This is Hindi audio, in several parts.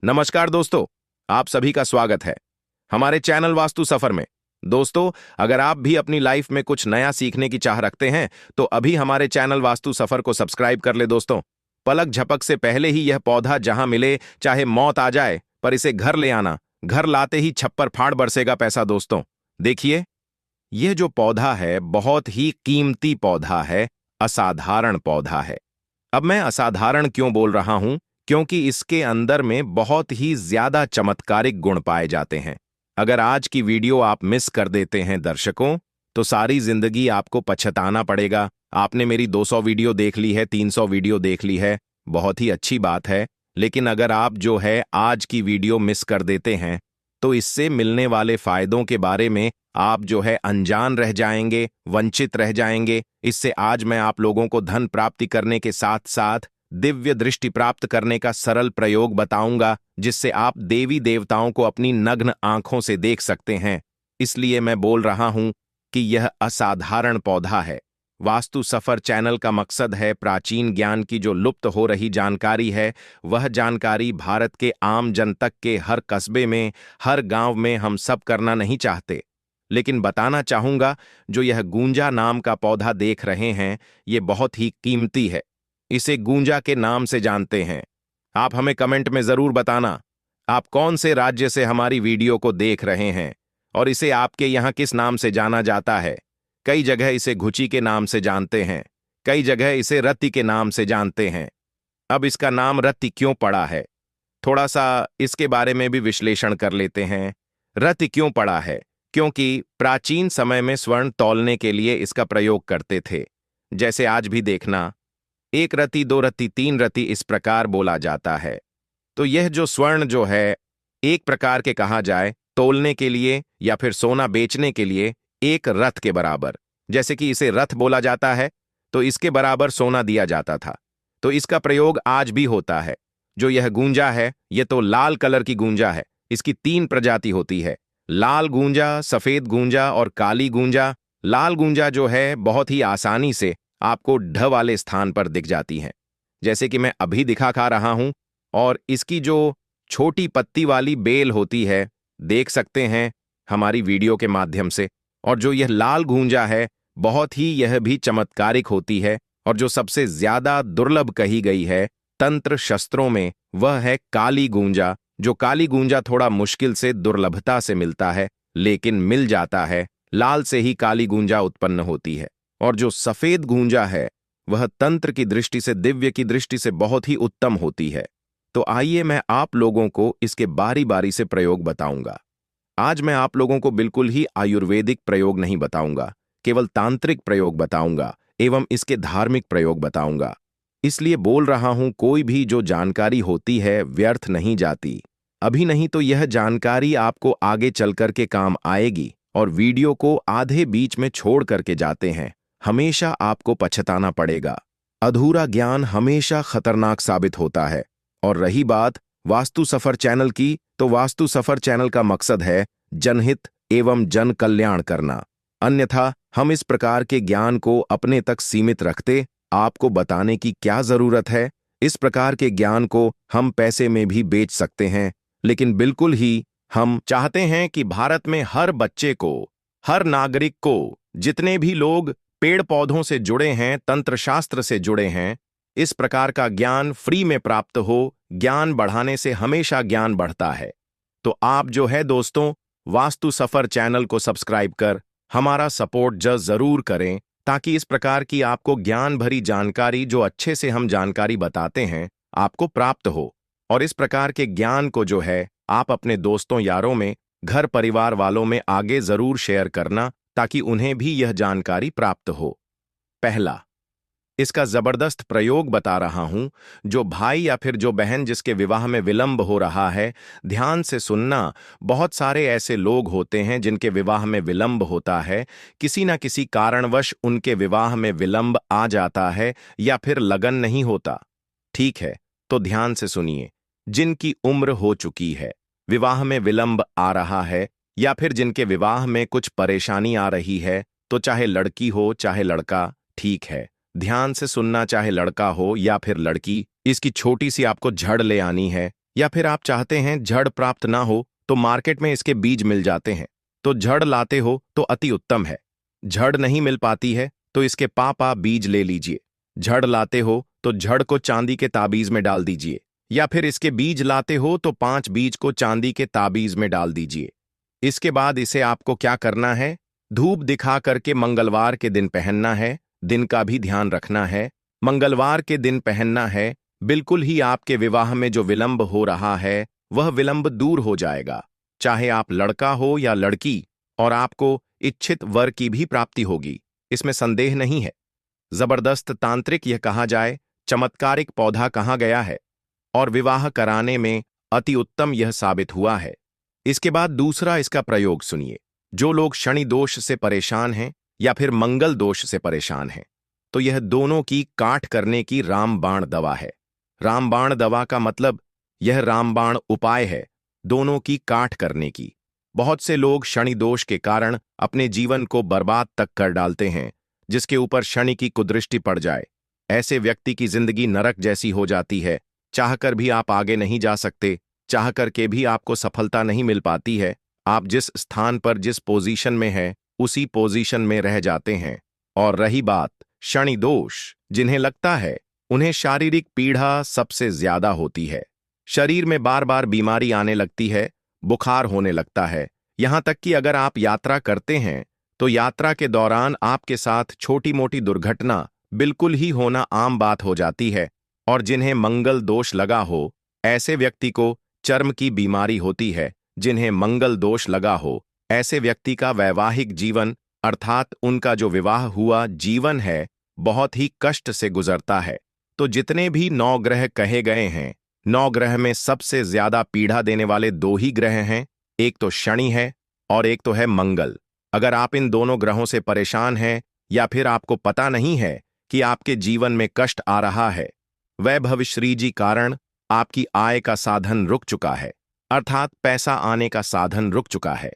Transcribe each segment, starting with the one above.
नमस्कार दोस्तों, आप सभी का स्वागत है हमारे चैनल वास्तु सफर में। दोस्तों, अगर आप भी अपनी लाइफ में कुछ नया सीखने की चाह रखते हैं तो अभी हमारे चैनल वास्तु सफर को सब्सक्राइब कर ले दोस्तों। पलक झपक से पहले ही यह पौधा जहां मिले, चाहे मौत आ जाए, पर इसे घर ले आना। घर लाते ही छप्पर फाड़ बरसेगा पैसा दोस्तों। देखिए, यह जो पौधा है बहुत ही कीमती पौधा है, असाधारण पौधा है। अब मैं असाधारण क्यों बोल रहा हूं? क्योंकि इसके अंदर में बहुत ही ज्यादा चमत्कारिक गुण पाए जाते हैं। अगर आज की वीडियो आप मिस कर देते हैं दर्शकों, तो सारी जिंदगी आपको पछताना पड़ेगा। आपने मेरी 200 वीडियो देख ली है, 300 वीडियो देख ली है, बहुत ही अच्छी बात है। लेकिन अगर आप जो है आज की वीडियो मिस कर देते हैं तो इससे मिलने वाले फायदों के बारे में आप जो है अनजान रह जाएंगे, वंचित रह जाएंगे। इससे आज मैं आप लोगों को धन प्राप्ति करने के साथ साथ दिव्य दृष्टि प्राप्त करने का सरल प्रयोग बताऊंगा, जिससे आप देवी देवताओं को अपनी नग्न आंखों से देख सकते हैं। इसलिए मैं बोल रहा हूं कि यह असाधारण पौधा है। वास्तु सफर चैनल का मकसद है प्राचीन ज्ञान की जो लुप्त हो रही जानकारी है, वह जानकारी भारत के आम जनतक के हर कस्बे में, हर गांव में हम सब करना नहीं चाहते। लेकिन बताना चाहूंगा, जो यह गूंजा नाम का पौधा देख रहे हैं, ये बहुत ही कीमती है। इसे गूंजा के नाम से जानते हैं। आप हमें कमेंट में जरूर बताना, आप कौन से राज्य से हमारी वीडियो को देख रहे हैं और इसे आपके यहाँ किस नाम से जाना जाता है। कई जगह इसे घुची के नाम से जानते हैं, कई जगह इसे रत्ती के नाम से जानते हैं। अब इसका नाम रत्ती क्यों पड़ा है, थोड़ा सा इसके बारे में भी विश्लेषण कर लेते हैं। रत्ती क्यों पड़ा है? क्योंकि प्राचीन समय में स्वर्ण तौलने के लिए इसका प्रयोग करते थे। जैसे आज भी देखना, एक रत्ती, दो रत्ती, तीन रत्ती, इस प्रकार बोला जाता है। तो यह जो स्वर्ण जो है, एक प्रकार के कहा जाए तौलने के लिए या फिर सोना बेचने के लिए एक रथ के बराबर, जैसे कि इसे रथ बोला जाता है, तो इसके बराबर सोना दिया जाता था। तो इसका प्रयोग आज भी होता है। जो यह गूंजा है, यह तो लाल कलर की गूंजा है। इसकी 3 प्रजाति होती है, लाल गूंजा, सफेद गूंजा और काली गूंजा। लाल गूंजा जो है बहुत ही आसानी से आपको ढ वाले स्थान पर दिख जाती हैं, जैसे कि मैं अभी दिखा खा रहा हूं। और इसकी जो छोटी पत्ती वाली बेल होती है, देख सकते हैं हमारी वीडियो के माध्यम से। और जो यह लाल गूंजा है, बहुत ही यह भी चमत्कारिक होती है। और जो सबसे ज्यादा दुर्लभ कही गई है तंत्र शस्त्रों में, वह है काली गूंजा। जो काली गूंजा थोड़ा मुश्किल से, दुर्लभता से मिलता है, लेकिन मिल जाता है। लाल से ही काली गूंजा उत्पन्न होती है। और जो सफेद गूंजा है, वह तंत्र की दृष्टि से, दिव्य की दृष्टि से बहुत ही उत्तम होती है। तो आइए मैं आप लोगों को इसके बारी बारी से प्रयोग बताऊंगा। आज मैं आप लोगों को बिल्कुल ही आयुर्वेदिक प्रयोग नहीं बताऊंगा, केवल तांत्रिक प्रयोग बताऊंगा एवं इसके धार्मिक प्रयोग बताऊंगा। इसलिए बोल रहा हूं, कोई भी जो जानकारी होती है व्यर्थ नहीं जाती। अभी नहीं तो यह जानकारी आपको आगे चल कर के काम आएगी। और वीडियो को आधे बीच में छोड़ करके जाते हैं, हमेशा आपको पछताना पड़ेगा। अधूरा ज्ञान हमेशा खतरनाक साबित होता है। और रही बात वास्तु सफर चैनल की, तो वास्तु सफर चैनल का मकसद है जनहित एवं जन कल्याण करना। अन्यथा हम इस प्रकार के ज्ञान को अपने तक सीमित रखते, आपको बताने की क्या जरूरत है। इस प्रकार के ज्ञान को हम पैसे में भी बेच सकते हैं, लेकिन बिल्कुल ही हम चाहते हैं कि भारत में हर बच्चे को, हर नागरिक को, जितने भी लोग पेड़ पौधों से जुड़े हैं, तंत्र शास्त्र से जुड़े हैं, इस प्रकार का ज्ञान फ्री में प्राप्त हो। ज्ञान बढ़ाने से हमेशा ज्ञान बढ़ता है। तो आप जो है दोस्तों, वास्तु सफर चैनल को सब्सक्राइब कर हमारा सपोर्ट जरूर करें, ताकि इस प्रकार की आपको ज्ञान भरी जानकारी, जो अच्छे से हम जानकारी बताते हैं, आपको प्राप्त हो। और इस प्रकार के ज्ञान को जो है आप अपने दोस्तों यारों में, घर परिवार वालों में आगे जरूर शेयर करना, ताकि उन्हें भी यह जानकारी प्राप्त हो। पहला, इसका जबरदस्त प्रयोग बता रहा हूं। जो भाई या फिर जो बहन जिसके विवाह में विलंब हो रहा है, ध्यान से सुनना। बहुत सारे ऐसे लोग होते हैं जिनके विवाह में विलंब होता है, किसी न किसी कारणवश उनके विवाह में विलंब आ जाता है या फिर लगन नहीं होता। ठीक है, तो ध्यान से सुनिए। जिनकी उम्र हो चुकी है, विवाह में विलंब आ रहा है, या फिर जिनके विवाह में कुछ परेशानी आ रही है, तो चाहे लड़की हो चाहे लड़का, ठीक है, ध्यान से सुनना, चाहे लड़का हो या फिर लड़की, इसकी छोटी सी आपको झड़ ले आनी है। या फिर आप चाहते हैं झड़ प्राप्त ना हो तो मार्केट में इसके बीज मिल जाते हैं, तो झड़ लाते हो तो अति उत्तम है। झड़ नहीं मिल पाती है तो इसके पापा बीज ले लीजिए। झड़ लाते हो तो झड़ को चांदी के ताबीज में डाल दीजिए, या फिर इसके बीज लाते हो तो 5 बीज को चांदी के ताबीज में डाल दीजिए। इसके बाद इसे आपको क्या करना है, धूप दिखा करके मंगलवार के दिन पहनना है। दिन का भी ध्यान रखना है, मंगलवार के दिन पहनना है। बिल्कुल ही आपके विवाह में जो विलंब हो रहा है वह विलंब दूर हो जाएगा। चाहे आप लड़का हो या लड़की, और आपको इच्छित वर की भी प्राप्ति होगी, इसमें संदेह नहीं है। जबरदस्त तांत्रिक यह कहा जाए, चमत्कारिक पौधा कहा गया है, और विवाह कराने में अति उत्तम यह साबित हुआ है। इसके बाद दूसरा इसका प्रयोग सुनिए। जो लोग शनि दोष से परेशान हैं या फिर मंगल दोष से परेशान हैं, तो यह दोनों की काट करने की रामबाण दवा है। रामबाण दवा का मतलब यह रामबाण उपाय है, दोनों की काट करने की। बहुत से लोग शनि दोष के कारण अपने जीवन को बर्बाद तक कर डालते हैं, जिसके ऊपर शनि की कुदृष्टि पड़ जाए। ऐसे व्यक्ति की जिंदगी नरक जैसी हो जाती है। चाहकर भी आप आगे नहीं जा सकते, चाह करके भी आपको सफलता नहीं मिल पाती है। आप जिस स्थान पर जिस पोजीशन में है उसी पोजीशन में रह जाते हैं। और रही बात शनि दोष, जिन्हें लगता है उन्हें शारीरिक पीड़ा सबसे ज्यादा होती है। शरीर में बार बार बीमारी आने लगती है, बुखार होने लगता है। यहां तक कि अगर आप यात्रा करते हैं तो यात्रा के दौरान आपके साथ छोटी मोटी दुर्घटना बिल्कुल ही होना आम बात हो जाती है। और जिन्हें मंगल दोष लगा हो, ऐसे व्यक्ति को चर्म की बीमारी होती है। जिन्हें मंगल दोष लगा हो, ऐसे व्यक्ति का वैवाहिक जीवन अर्थात उनका जो विवाह हुआ जीवन है बहुत ही कष्ट से गुजरता है। तो जितने भी 9 ग्रह कहे गए हैं, 9 ग्रह में सबसे ज्यादा पीड़ा देने वाले 2 ही ग्रह हैं, एक तो शनि है और एक तो है मंगल। अगर आप इन दोनों ग्रहों से परेशान हैं या फिर आपको पता नहीं है कि आपके जीवन में कष्ट आ रहा है, वैभवश्री जी कारण आपकी आय का साधन रुक चुका है, अर्थात पैसा आने का साधन रुक चुका है।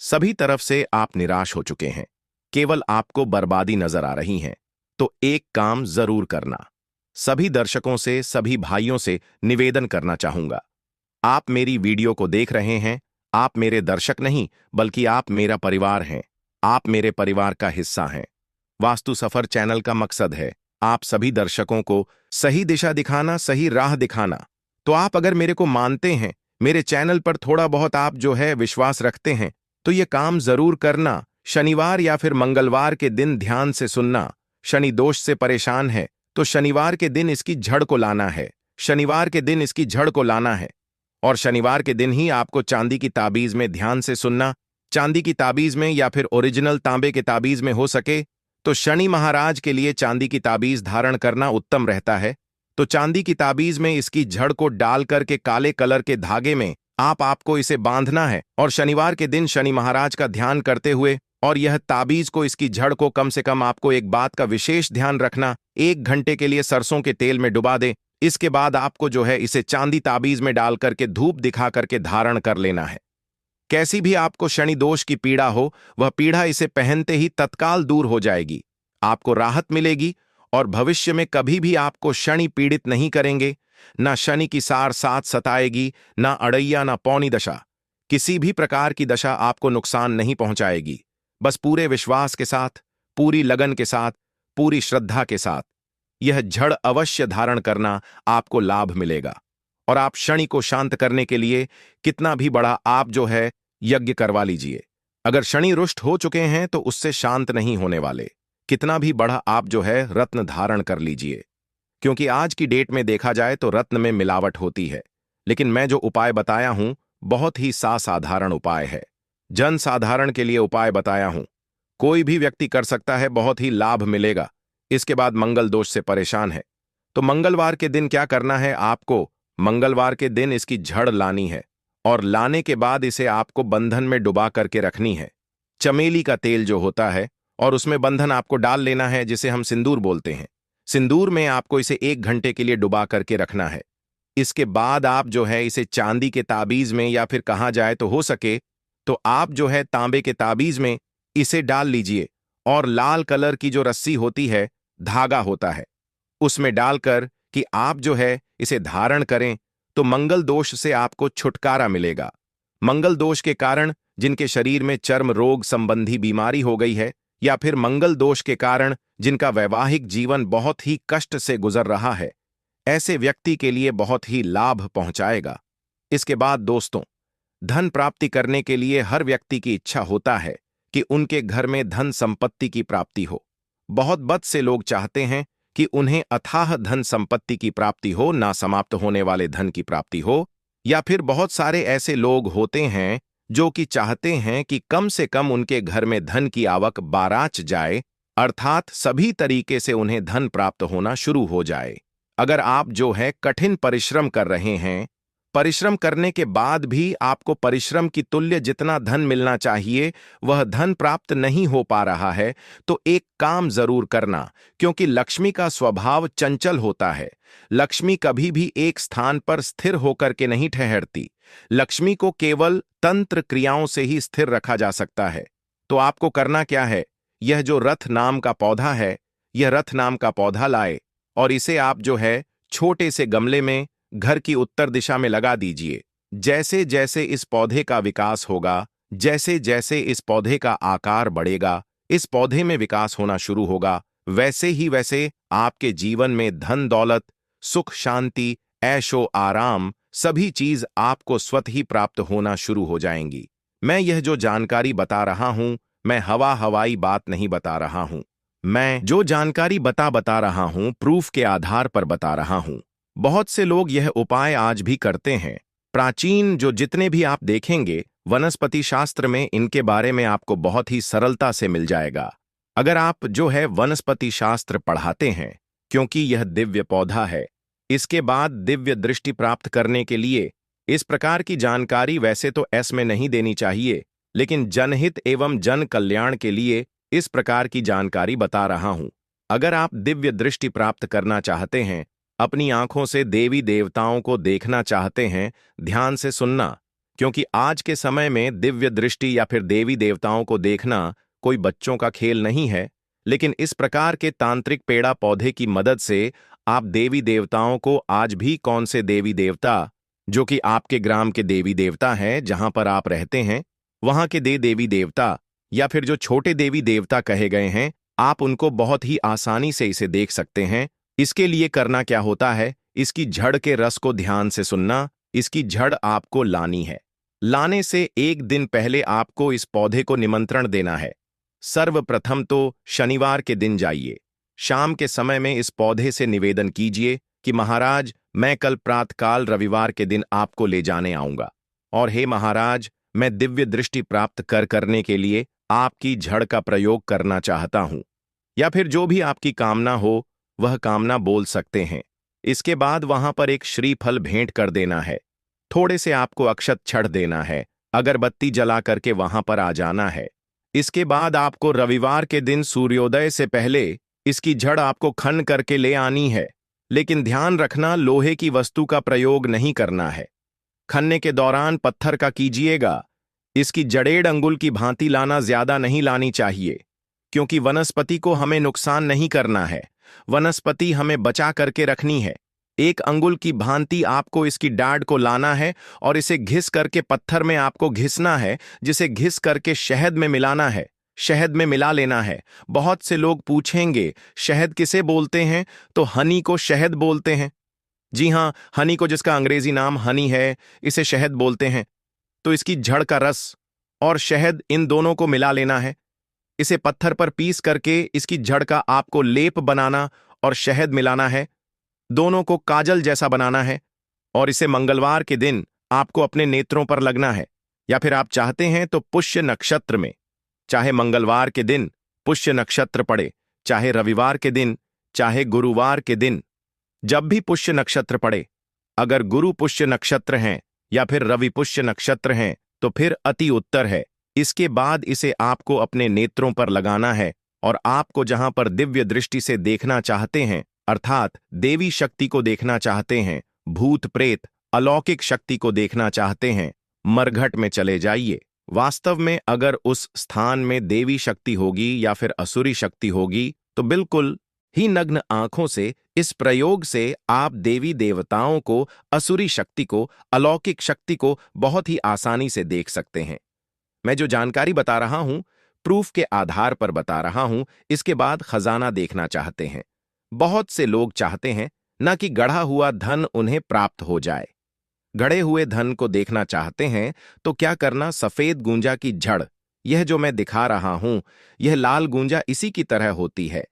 सभी तरफ से आप निराश हो चुके हैं, केवल आपको बर्बादी नजर आ रही है। तो एक काम जरूर करना। सभी दर्शकों से, सभी भाइयों से निवेदन करना चाहूंगा। आप मेरी वीडियो को देख रहे हैं, आप मेरे दर्शक नहीं बल्कि आप मेरा परिवार हैं। आप मेरे परिवार का हिस्सा हैं। वास्तु सफर चैनल का मकसद है आप सभी दर्शकों को सही दिशा दिखाना, सही राह दिखाना। तो आप अगर मेरे को मानते हैं, मेरे चैनल पर थोड़ा बहुत आप जो है विश्वास रखते हैं, तो ये काम जरूर करना। शनिवार या फिर मंगलवार के दिन ध्यान से सुनना। शनि दोष से परेशान है तो शनिवार के दिन इसकी झड़ को लाना है। शनिवार के दिन इसकी झड़ को लाना है, और शनिवार के दिन ही आपको चांदी की ताबीज में ध्यान से सुनना। चांदी की ताबीज में या फिर ओरिजिनल तांबे के ताबीज में हो सके तो शनि महाराज के लिए चांदी की ताबीज धारण करना उत्तम रहता है। तो चांदी की ताबीज में इसकी जड़ को डाल करके काले कलर के धागे में आपको इसे बांधना है, और शनिवार के दिन शनि महाराज का ध्यान करते हुए, और यह ताबीज को, इसकी जड़ को कम से कम आपको एक बात का विशेष ध्यान रखना, 1 घंटे के लिए सरसों के तेल में डुबा दे। इसके बाद आपको जो है इसे चांदी ताबीज में डाल करके धूप दिखा करके धारण कर लेना है। कैसी भी आपको शनि दोष की पीड़ा हो, वह पीड़ा इसे पहनते ही तत्काल दूर हो जाएगी। आपको राहत मिलेगी और भविष्य में कभी भी आपको शनि पीड़ित नहीं करेंगे। ना शनि की सार साथ सताएगी, ना अड़ैया, ना पौनी दशा। किसी भी प्रकार की दशा आपको नुकसान नहीं पहुंचाएगी। बस पूरे विश्वास के साथ, पूरी लगन के साथ, पूरी श्रद्धा के साथ यह झड़ अवश्य धारण करना, आपको लाभ मिलेगा। और आप शनि को शांत करने के लिए कितना भी बड़ा आप जो है यज्ञ करवा लीजिए। अगर शनि रुष्ट हो चुके हैं तो उससे शांत नहीं होने वाले। कितना भी बड़ा आप जो है रत्न धारण कर लीजिए, क्योंकि आज की डेट में देखा जाए तो रत्न में मिलावट होती है। लेकिन मैं जो उपाय बताया हूं बहुत ही साधारण उपाय है, जन साधारण के लिए उपाय बताया हूं। कोई भी व्यक्ति कर सकता है, बहुत ही लाभ मिलेगा। इसके बाद मंगल दोष से परेशान है तो मंगलवार के दिन क्या करना है आपको, मंगलवार के दिन इसकी झड़ लानी है, और लाने के बाद इसे आपको बंधन में डुबा करके रखनी है। चमेली का तेल जो होता है, और उसमें बंधन आपको डाल लेना है, जिसे हम सिंदूर बोलते हैं। सिंदूर में आपको इसे 1 घंटे के लिए डुबा करके रखना है। इसके बाद आप जो है इसे चांदी के ताबीज में, या फिर कहा जाए तो हो सके तो आप जो है तांबे के ताबीज में इसे डाल लीजिए, और लाल कलर की जो रस्सी होती है, धागा होता है, उसमें डालकर कि आप जो है इसे धारण करें। तो मंगल दोष से आपको छुटकारा मिलेगा। मंगल दोष के कारण जिनके शरीर में चर्म रोग संबंधी बीमारी हो गई है, या फिर मंगल दोष के कारण जिनका वैवाहिक जीवन बहुत ही कष्ट से गुजर रहा है, ऐसे व्यक्ति के लिए बहुत ही लाभ पहुंचाएगा। इसके बाद दोस्तों, धन प्राप्ति करने के लिए हर व्यक्ति की इच्छा होता है कि उनके घर में धन संपत्ति की प्राप्ति हो। बहुत से लोग चाहते हैं कि उन्हें अथाह धन संपत्ति की प्राप्ति हो, ना समाप्त होने वाले धन की प्राप्ति हो। या फिर बहुत सारे ऐसे लोग होते हैं जो कि चाहते हैं कि कम से कम उनके घर में धन की आवक बाराच जाए, अर्थात सभी तरीके से उन्हें धन प्राप्त होना शुरू हो जाए। अगर आप जो है कठिन परिश्रम कर रहे हैं, परिश्रम करने के बाद भी आपको परिश्रम की तुल्य जितना धन मिलना चाहिए वह धन प्राप्त नहीं हो पा रहा है, तो एक काम जरूर करना, क्योंकि लक्ष्मी का स्वभाव चंचल होता है। लक्ष्मी कभी भी एक स्थान पर स्थिर होकर के नहीं ठहरती। लक्ष्मी को केवल तंत्र क्रियाओं से ही स्थिर रखा जा सकता है। तो आपको करना क्या है, यह जो रथ नाम का पौधा है, यह रथ नाम का पौधा लाए और इसे आप जो है छोटे से गमले में घर की उत्तर दिशा में लगा दीजिए। जैसे जैसे इस पौधे का विकास होगा, जैसे जैसे इस पौधे का आकार बढ़ेगा, इस पौधे में विकास होना शुरू होगा, वैसे ही वैसे आपके जीवन में धन दौलत, सुख शांति, ऐशो आराम सभी चीज आपको स्वतः ही प्राप्त होना शुरू हो जाएंगी। मैं यह जो जानकारी बता रहा हूं, मैं हवाई बात नहीं बता रहा हूं। मैं जो जानकारी बता रहा हूं, प्रूफ के आधार पर बता रहा हूं। बहुत से लोग यह उपाय आज भी करते हैं। प्राचीन जो जितने भी आप देखेंगे वनस्पति शास्त्र में, इनके बारे में आपको बहुत ही सरलता से मिल जाएगा। अगर आप जो है वनस्पति शास्त्र पढ़ाते हैं, क्योंकि यह दिव्य पौधा है, इसके बाद दिव्य दृष्टि प्राप्त करने के लिए इस प्रकार की जानकारी वैसे तो एस में नहीं देनी चाहिए, लेकिन जनहित एवं जन कल्याण के लिए इस प्रकार की जानकारी बता रहा हूं। अगर आप दिव्य दृष्टि प्राप्त करना चाहते हैं, अपनी आंखों से देवी देवताओं को देखना चाहते हैं, ध्यान से सुनना, क्योंकि आज के समय में दिव्य दृष्टि या फिर देवी देवताओं को देखना कोई बच्चों का खेल नहीं है। लेकिन इस प्रकार के तांत्रिक पेड़ा पौधे की मदद से आप देवी देवताओं को, आज भी कौन से देवी देवता, जो कि आपके ग्राम के देवी देवता हैं, जहां पर आप रहते हैं वहां के देवी देवता, या फिर जो छोटे देवी देवता कहे गए हैं, आप उनको बहुत ही आसानी से इसे देख सकते हैं। इसके लिए करना क्या होता है, इसकी जड़ के रस को ध्यान से सुनना। इसकी जड़ आपको लानी है। लाने से एक दिन पहले आपको इस पौधे को निमंत्रण देना है। सर्वप्रथम तो शनिवार के दिन जाइए, शाम के समय में इस पौधे से निवेदन कीजिए कि महाराज, मैं कल प्रातःकाल रविवार के दिन आपको ले जाने आऊंगा, और हे महाराज, मैं दिव्य दृष्टि प्राप्त करने के लिए आपकी जड़ का प्रयोग करना चाहता हूं। या फिर जो भी आपकी कामना हो वह कामना बोल सकते हैं। इसके बाद वहां पर एक श्रीफल भेंट कर देना है, थोड़े से आपको अक्षत छड़ देना है, अगरबत्ती जला करके वहां पर आ जाना है। इसके बाद आपको रविवार के दिन सूर्योदय से पहले इसकी जड़ आपको खन करके ले आनी है। लेकिन ध्यान रखना, लोहे की वस्तु का प्रयोग नहीं करना है। खनने के दौरान पत्थर का कीजिएगा। इसकी जड़ें अंगुल की भांति लाना, ज्यादा नहीं लानी चाहिए, क्योंकि वनस्पति को हमें नुकसान नहीं करना है। वनस्पति हमें बचा करके रखनी है। एक अंगुल की भांति आपको इसकी डाढ़ को लाना है और इसे घिस करके पत्थर में आपको घिसना है, जिसे घिस करके शहद में मिलाना है, शहद में मिला लेना है। बहुत से लोग पूछेंगे शहद किसे बोलते हैं, तो हनी को शहद बोलते हैं। जी हां, हनी को, जिसका अंग्रेजी नाम हनी है, इसे शहद बोलते हैं। तो इसकी जड़ का रस और शहद, इन दोनों को मिला लेना है। इसे पत्थर पर पीस करके इसकी जड़ का आपको लेप बनाना और शहद मिलाना है। दोनों को काजल जैसा बनाना है और इसे मंगलवार के दिन आपको अपने नेत्रों पर लगना है। या फिर आप चाहते हैं तो पुष्य नक्षत्र में, चाहे मंगलवार के दिन पुष्य नक्षत्र पड़े, चाहे रविवार के दिन, चाहे गुरुवार के दिन, जब भी पुष्य नक्षत्र पड़े, अगर गुरु पुष्य नक्षत्र हैं या फिर रवि पुष्य नक्षत्र हैं तो फिर अति उत्तर है। इसके बाद इसे आपको अपने नेत्रों पर लगाना है और आपको जहां पर दिव्य दृष्टि से देखना चाहते हैं, अर्थात देवी शक्ति को देखना चाहते हैं, भूत प्रेत अलौकिक शक्ति को देखना चाहते हैं, मरघट में चले जाइए। वास्तव में अगर उस स्थान में देवी शक्ति होगी या फिर असुरी शक्ति होगी तो बिल्कुल ही नग्न आंखों से इस प्रयोग से आप देवी देवताओं को, असुरी शक्ति को, अलौकिक शक्ति को बहुत ही आसानी से देख सकते हैं। मैं जो जानकारी बता रहा हूं, प्रूफ के आधार पर बता रहा हूं। इसके बाद खजाना देखना चाहते हैं। बहुत से लोग चाहते हैं ना कि गढ़ा हुआ धन उन्हें प्राप्त हो जाए। गढ़े हुए धन को देखना चाहते हैं तो क्या करना, सफेद गूंजा की जड़, यह जो मैं दिखा रहा हूं, यह लाल गूंजा इसी की तरह होती है।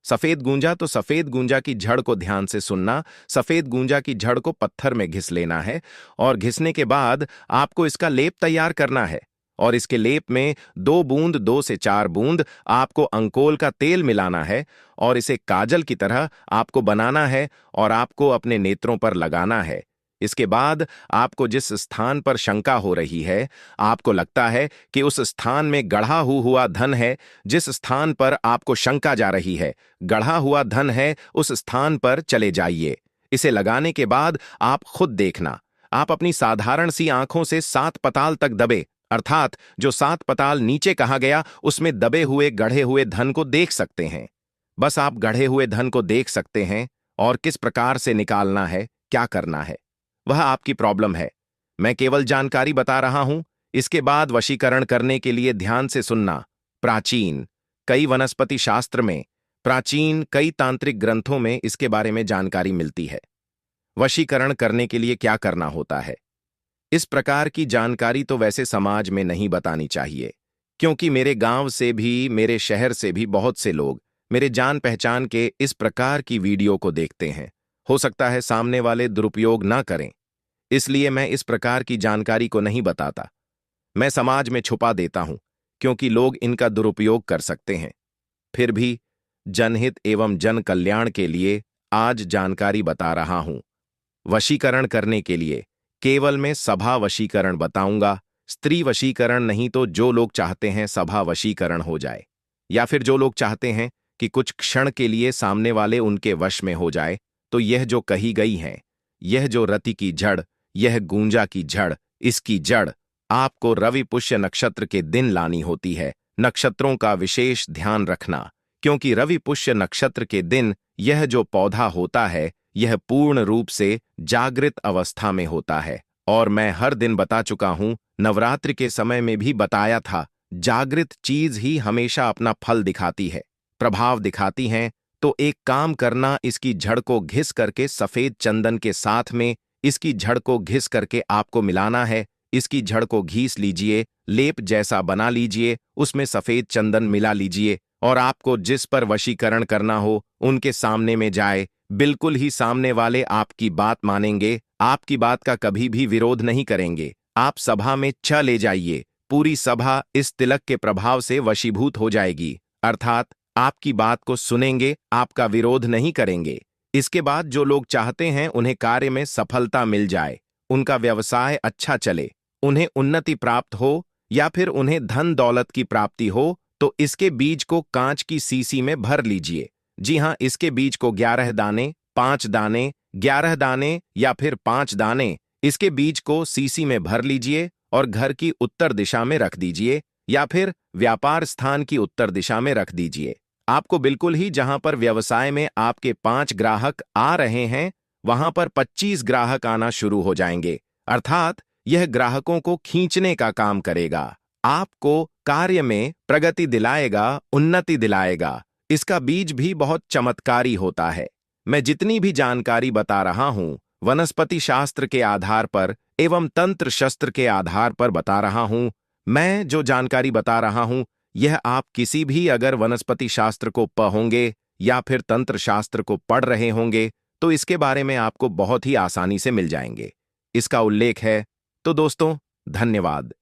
सफेद गूंजा तो सफेद गूंजा की जड़ को ध्यान से सुनना। सफेद गूंजा की जड़ को पत्थर में घिस लेना है और घिसने के बाद आपको इसका लेप तैयार करना है। और इसके लेप में 2 बूंद, 2 से 4 बूंद आपको अंकोल का तेल मिलाना है और इसे काजल की तरह आपको बनाना है और आपको अपने नेत्रों पर लगाना है। इसके बाद आपको जिस स्थान पर शंका हो रही है, आपको लगता है कि उस स्थान में गढ़ा हुआ धन है, जिस स्थान पर आपको शंका जा रही है गढ़ा हुआ धन है, उस स्थान पर चले जाइए। इसे लगाने के बाद आप खुद देखना, आप अपनी साधारण सी आंखों से 7 पताल तक दबे, अर्थात जो 7 पताल नीचे कहा गया उसमें दबे हुए गढ़े हुए धन को देख सकते हैं। बस आप गढ़े हुए धन को देख सकते हैं और किस प्रकार से निकालना है, क्या करना है, वह आपकी प्रॉब्लम है। मैं केवल जानकारी बता रहा हूं। इसके बाद वशीकरण करने के लिए ध्यान से सुनना। प्राचीन कई वनस्पति शास्त्र में, प्राचीन कई तांत्रिक ग्रंथों में इसके बारे में जानकारी मिलती है। वशीकरण करने के लिए क्या करना होता है, इस प्रकार की जानकारी तो वैसे समाज में नहीं बतानी चाहिए, क्योंकि मेरे गांव से भी, मेरे शहर से भी बहुत से लोग मेरे जान पहचान के इस प्रकार की वीडियो को देखते हैं। हो सकता है सामने वाले दुरुपयोग ना करें, इसलिए मैं इस प्रकार की जानकारी को नहीं बताता। मैं समाज में छुपा देता हूं, क्योंकि लोग इनका दुरुपयोग कर सकते हैं। फिर भी जनहित एवं जन कल्याण के लिए आज जानकारी बता रहा हूं। वशीकरण करने के लिए केवल मैं सभा वशीकरण बताऊंगा, स्त्री वशीकरण नहीं। तो जो लोग चाहते हैं सभा वशीकरण हो जाए, या फिर जो लोग चाहते हैं कि कुछ क्षण के लिए सामने वाले उनके वश में हो जाए, तो यह जो कही गई है, यह जो रति की जड़, यह गूंजा की जड़, इसकी जड़ आपको रवि पुष्य नक्षत्र के दिन लानी होती है। नक्षत्रों का विशेष ध्यान रखना, क्योंकि रवि पुष्य नक्षत्र के दिन यह जो पौधा होता है, यह पूर्ण रूप से जागृत अवस्था में होता है। और मैं हर दिन बता चुका हूं, नवरात्रि के समय में भी बताया था, जागृत चीज ही हमेशा अपना फल दिखाती है, प्रभाव दिखाती हैं। तो एक काम करना, इसकी जड़ को घिस करके सफेद चंदन के साथ में इसकी जड़ को घिस करके आपको मिलाना है। इसकी जड़ को घिस लीजिए, लेप जैसा बना लीजिए, उसमें सफेद चंदन मिला लीजिए और आपको जिस पर वशीकरण करना हो उनके सामने में जाए। बिल्कुल ही सामने वाले आपकी बात मानेंगे, आपकी बात का कभी भी विरोध नहीं करेंगे। आप सभा में ले जाइए, पूरी सभा इस तिलक के प्रभाव से वशीभूत हो जाएगी, अर्थात आपकी बात को सुनेंगे, आपका विरोध नहीं करेंगे। इसके बाद जो लोग चाहते हैं उन्हें कार्य में सफलता मिल जाए, उनका व्यवसाय अच्छा चले, उन्हें उन्नति प्राप्त हो या फिर उन्हें धन दौलत की प्राप्ति हो, तो इसके बीज को कांच की सीसी में भर लीजिए। जी हां, इसके बीज को 11 दाने, 5 दाने, 11 दाने या फिर 5 दाने, इसके बीज को सीसी में भर लीजिए और घर की उत्तर दिशा में रख दीजिए या फिर व्यापार स्थान की उत्तर दिशा में रख दीजिए। आपको बिल्कुल ही जहां पर व्यवसाय में आपके 5 ग्राहक आ रहे हैं, वहां पर 25 ग्राहक आना शुरू हो जाएंगे, अर्थात यह ग्राहकों को खींचने का काम करेगा, आपको कार्य में प्रगति दिलाएगा, उन्नति दिलाएगा। इसका बीज भी बहुत चमत्कारी होता है। मैं जितनी भी जानकारी बता रहा हूं, वनस्पति शास्त्र के आधार पर एवं तंत्र शस्त्र के आधार पर बता रहा हूं। मैं जो जानकारी बता रहा हूं, यह आप किसी भी अगर वनस्पति शास्त्र को पढ़ोगे या फिर तंत्र शास्त्र को पढ़ रहे होंगे, तो इसके बारे में आपको बहुत ही आसानी से मिल जाएंगे। इसका उल्लेख है। तो दोस्तों, धन्यवाद।